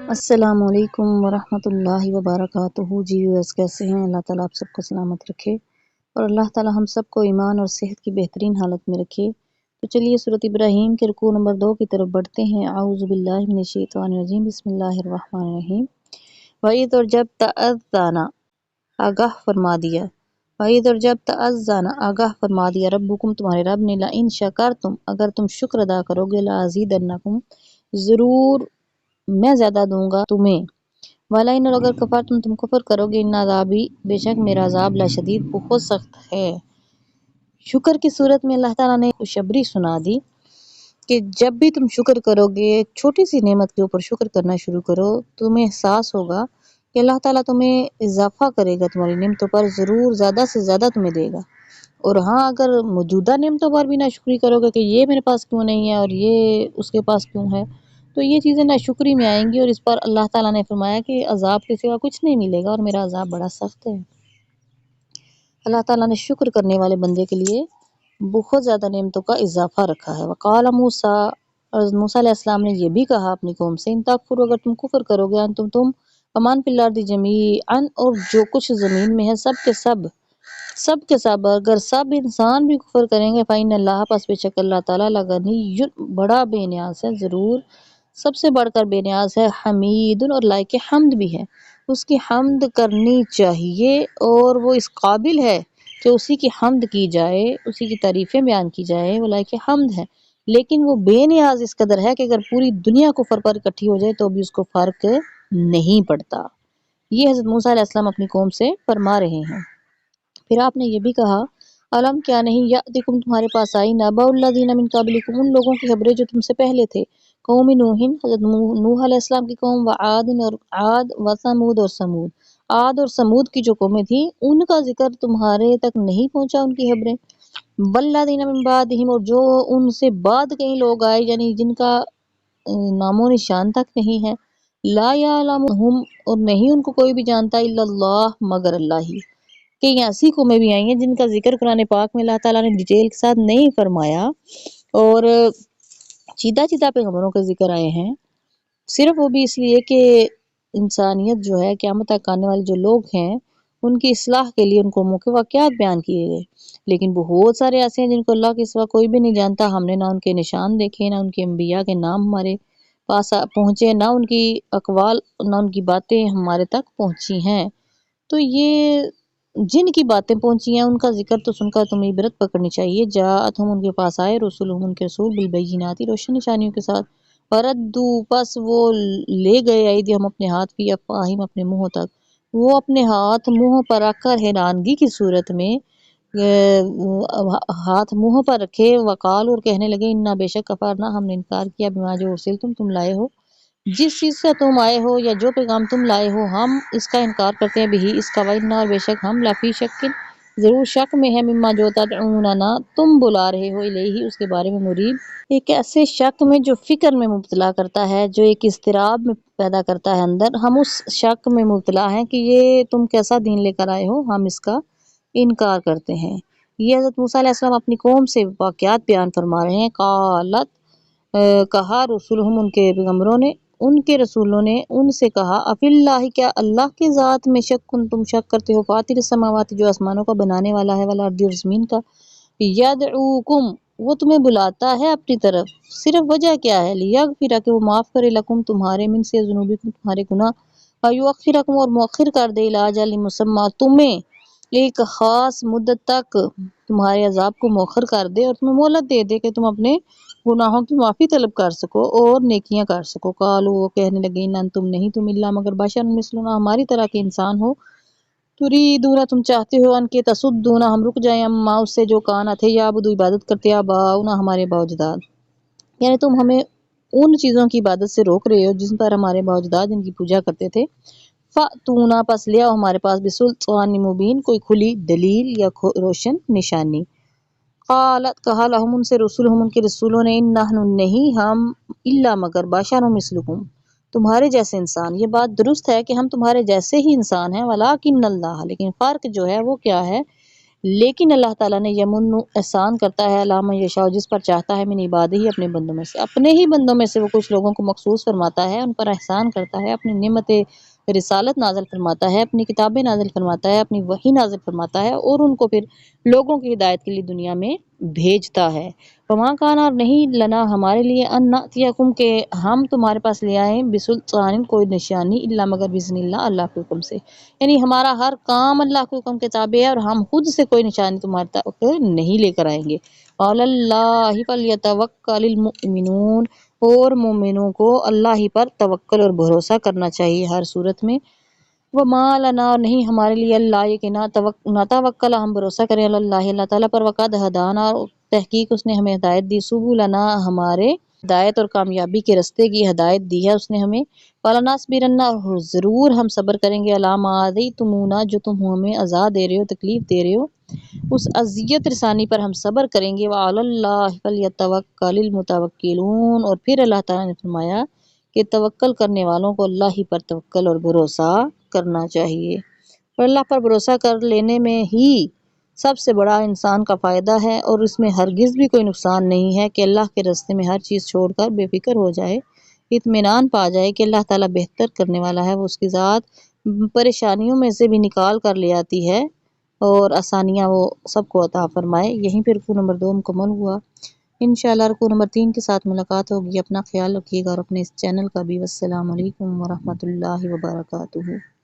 السلام علیکم ورحمۃ اللہ وبرکاتہ۔ جی ویورز کیسے ہیں؟ اللہ تعالیٰ آپ سب کو سلامت رکھے اور اللہ تعالیٰ ہم سب کو ایمان اور صحت کی بہترین حالت میں رکھے۔ تو چلیے سورۃ ابراہیم کے رکوع نمبر 2 کی طرف بڑھتے ہیں۔ اعوذ باللہ من الشیطان الرجیم، بسم اللہ الرحمن الرحیم۔ وعید، اور جب تأذن آگاہ فرما دیا، وعید اور جب تأذن آگاہ فرما دیا ربکم تمہارے رب نے، لئن شکرتم اگر تم شکر ادا کرو گے، لازیدنکم ضرور میں زیادہ دوں گا تمہیں، وَلَئِنْ اور اگر کفرتم تم کفر کرو گے، ان عذابی بے شک میرا عذاب لشدید بہت سخت ہے۔ شکر کی صورت میں اللہ تعالیٰ نے خوشخبری سنا دی کہ جب بھی تم شکر کرو گے، چھوٹی سی نعمت کے اوپر شکر کرنا شروع کرو، تمہیں احساس ہوگا کہ اللہ تعالیٰ تمہیں اضافہ کرے گا، تمہاری نعمتوں پر ضرور زیادہ سے زیادہ تمہیں دے گا۔ اور ہاں، اگر موجودہ نعمتوں پر بھی ناشکری کرو گے کہ یہ میرے پاس کیوں نہیں ہے اور یہ اس کے پاس کیوں ہے، تو یہ چیزیں ناشکری میں آئیں گی، اور اس پر اللہ تعالیٰ نے فرمایا کہ عذاب کے سوا کچھ نہیں ملے گا اور میرا عذاب بڑا سخت ہے۔ اللہ تعالیٰ نے شکر کرنے والے بندے کے لیے بہت زیادہ نعمتوں کا اضافہ رکھا ہے۔ وقال موسیٰ، اور موسیٰ علیہ السلام نے یہ بھی کہا اپنی قوم سے، ان تکفروا اگر تم کفر کرو گے، تم فمن فی الارض جمیعا اور جو کچھ زمین میں ہے سب کے سب اگر سب انسان بھی کفر کریں گے، فإن اللہ پس بے شک اللہ تعالیٰ لغنی بڑا بے نیاز ہے، ضرور سب سے بڑھ کر بے نیاز ہے، حمید اور لائق حمد بھی ہے، اس کی حمد کرنی چاہیے اور وہ اس قابل ہے کہ اسی کی حمد کی جائے، اسی کی تعریفیں بیان کی جائے، وہ لائق حمد ہے، لیکن وہ بے نیاز اس قدر ہے کہ اگر پوری دنیا کفر پر اکٹھی ہو جائے تو بھی اس کو فرق نہیں پڑتا۔ یہ حضرت موسیٰ علیہ السلام اپنی قوم سے فرما رہے ہیں۔ پھر آپ نے یہ بھی کہا، علم کیا نہیں یأتکم تمہارے پاس آئی، نبأ الذین من قبلکم ان لوگوں کی خبریں جو تم سے پہلے تھے، قوم نوح حضرت نوح علیہ السلام کی قوم، وعاد اور عاد، وثمود اور سمود، عاد اور سمود کی جو قومیں تھیں ان کا ذکر تمہارے تک نہیں پہنچا، ان کی خبریں، والذین من بعدہم اور جو ان سے بعد کئی لوگ آئے، یعنی جن کا نام و نشان تک نہیں ہے، لا یعلمہم اور نہیں ان کو کوئی بھی جانتا، الا اللہ مگر اللہ ہی، کہ یہ ایسی قومیں بھی آئی ہیں جن کا ذکر قرآن پاک میں اللہ تعالیٰ نے ڈیٹیل کے ساتھ نہیں فرمایا، اور چیدہ چیدہ پیغمبروں کے ذکر آئے ہیں، صرف وہ بھی اس لیے کہ انسانیت جو ہے، قیامت تک آنے والے جو لوگ ہیں ان کی اصلاح کے لیے ان کو موقع واقعات بیان کیے گئے، لیکن بہت سارے ایسے ہیں جن کو اللہ کے سوا کوئی بھی نہیں جانتا، ہم نے نہ ان کے نشان دیکھے، نہ ان کے انبیاء کے نام ہمارے پاس پہنچے، نہ ان کی اقوال، نہ ان کی باتیں ہمارے تک پہنچی ہیں، تو یہ جن کی باتیں پہنچی ہیں ان کا ذکر تو سن کر تمہیں عبرت پکڑنی چاہیے۔ جاءتہم ان کے پاس آئے، رسولہم ان کے رسول، بالبینات روشن نشانیوں کے ساتھ، فردو پس وہ لے گئے ایدیہم اپنے ہاتھ، فی افواہہم اپنے منہوں تک، وہ اپنے ہاتھ منہ پر رکھ کر حیرانگی کی صورت میں ہاتھ منہ پر رکھے، وقال اور کہنے لگے، انا بے شک کفرنا ہم نے انکار کیا، بما جو ارسلتم تم لائے ہو، جس چیز سے تم آئے ہو یا جو پیغام تم لائے ہو ہم اس کا انکار کرتے ہیں، بھی اس کا، وَإِنَّا اور بے شک ہم لفی شک ضرور شک میں ہے، مما جو تدعوننا تم بلا رہے ہو، الیہ اس کے بارے میں، مرید ایک ایسے شک میں جو فکر میں مبتلا کرتا ہے، جو ایک اضطراب میں پیدا کرتا ہے اندر، ہم اس شک میں مبتلا ہیں کہ یہ تم کیسا دین لے کر آئے ہو، ہم اس کا انکار کرتے ہیں۔ یہ حضرت موسیٰ علیہ السلام اپنی قوم سے واقعات بیان فرما رہے ہیں۔ قالت کہا، رسولہم ان کے پیغمبروں نے، ان کے رسولوں نے ان سے کہا، افی اللہ کیا اللہ کی ذات میں شک تم شک کرتے ہو، فاطر السماوات جو آسمانوں کا بنانے والا ہے، والارض اور زمین کا، یدعوکم وہ تمہیں بلاتا ہے اپنی طرف، صرف وجہ کیا ہے، لیغفر کہ وہ معاف کرے، لکم تمہارے، من سے ذنوبکم تمہارے گناہ، ویؤخرکم اور مؤخر کر دے، الی اجل مسمی تمہیں ایک خاص مدت تک تمہارے عذاب کو مؤخر کر دے اور تمہیں مہلت دے دے کہ تم اپنے گناہوں کی معافی طلب کر سکو اور نیکیاں کر سکو۔ قالوا وہ کہنے لگے، ان انتم نہیں تم الا مگر بشر مثلنا ہماری طرح کے انسان ہو، تریدون تم چاہتے ہو، ان کے تصدونا ہم رک جائیں، اما اس سے جو کانا تھے، یعبدو عبادت کرتے، آباؤنا ہمارے باوجداد، یعنی تم ہمیں ان چیزوں کی عبادت سے روک رہے ہو جن پر ہمارے باوجداد ان کی پوجا کرتے تھے، فَأْتُونَا پس لے آؤ ہمارے پاس، بسلطان مبین کوئی کھلی دلیل یا روشن نشانی۔ قالت کہا، لہم ان سے رسولہم ان کے رسولوں نے، ان نحن نہیں ہم، الا مگر بشر مثلکم تمہارے جیسے انسان، یہ بات درست ہے کہ ہم تمہارے جیسے ہی انسان ہیں، ولکن اللہ لیکن فرق جو ہے وہ کیا ہے، لیکن اللہ تعالیٰ نے یمن احسان کرتا ہے علامہ یشاء، جس پر چاہتا ہے، من عبادہ ہی، اپنے بندوں میں سے، اپنے ہی بندوں میں سے وہ کچھ لوگوں کو مخصوص فرماتا ہے، ان پر احسان کرتا ہے، اپنی نعمت رسالت نازل فرماتا ہے، اپنی کتابیں نازل فرماتا ہے، اپنی وحی نازل فرماتا ہے، اور ان کو پھر لوگوں کی ہدایت کے لیے دنیا میں بھیجتا ہے۔ وما کان، اور نہیں لنا ہمارے لیے، ان نأتیکم کہ ہم تمہارے پاس لے آئیں، بسلطان کوئی نشانی، الا مگر باذن اللہ، اللہ کے حکم سے، یعنی ہمارا ہر کام اللہ کے حکم کے تابع ہے، اور ہم خود سے کوئی نشانی تمہارے تک نہیں لے کر آئیں گے۔ وعلی اللہ فلیتوکل المؤمنون، اور مومنوں کو اللہ ہی پر توکل اور بھروسہ کرنا چاہیے ہر صورت میں۔ وما لنا، اور نہیں ہمارے لیے، اللہ یہ کہ نہ توکل ہم بھروسہ کریں اللہ، اللہ تعالیٰ پر، وقد ہدانا، اور تحقیق اس نے ہمیں ہدایت دی، سبلنا، ہمارے ہدایت اور کامیابی کے رستے کی ہدایت دی ہے اس نے ہمیں، فلنصبرن، اور ضرور ہم صبر کریں گے، علی ما آذیتمونا، جو تم ہمیں عذاب دے رہے ہو، تکلیف دے رہے ہو، اس اذیت رسانی پر ہم صبر کریں گے، وعلی اللہ فلیتوکل المتوکلون، اور پھر اللہ تعالیٰ نے فرمایا کہ توکل کرنے والوں کو اللہ ہی پر توکل اور بھروسہ کرنا چاہیے، اور اللہ پر بھروسہ کر لینے میں ہی سب سے بڑا انسان کا فائدہ ہے، اور اس میں ہرگز بھی کوئی نقصان نہیں ہے کہ اللہ کے راستے میں ہر چیز چھوڑ کر بے فکر ہو جائے، اطمینان پا جائے کہ اللہ تعالیٰ بہتر کرنے والا ہے، وہ اس کی ذات پریشانیوں میں سے بھی نکال کر لے آتی ہے، اور آسانیاں وہ سب کو عطا فرمائے۔ یہیں پہ رکوع نمبر 2 مکمل ہوا، انشاءاللہ رکوع نمبر 3 کے ساتھ ملاقات ہوگی۔ اپنا خیال رکھیے گا اور اپنے اس چینل کا بھی۔ والسلام علیکم ورحمۃ اللہ وبرکاتہ۔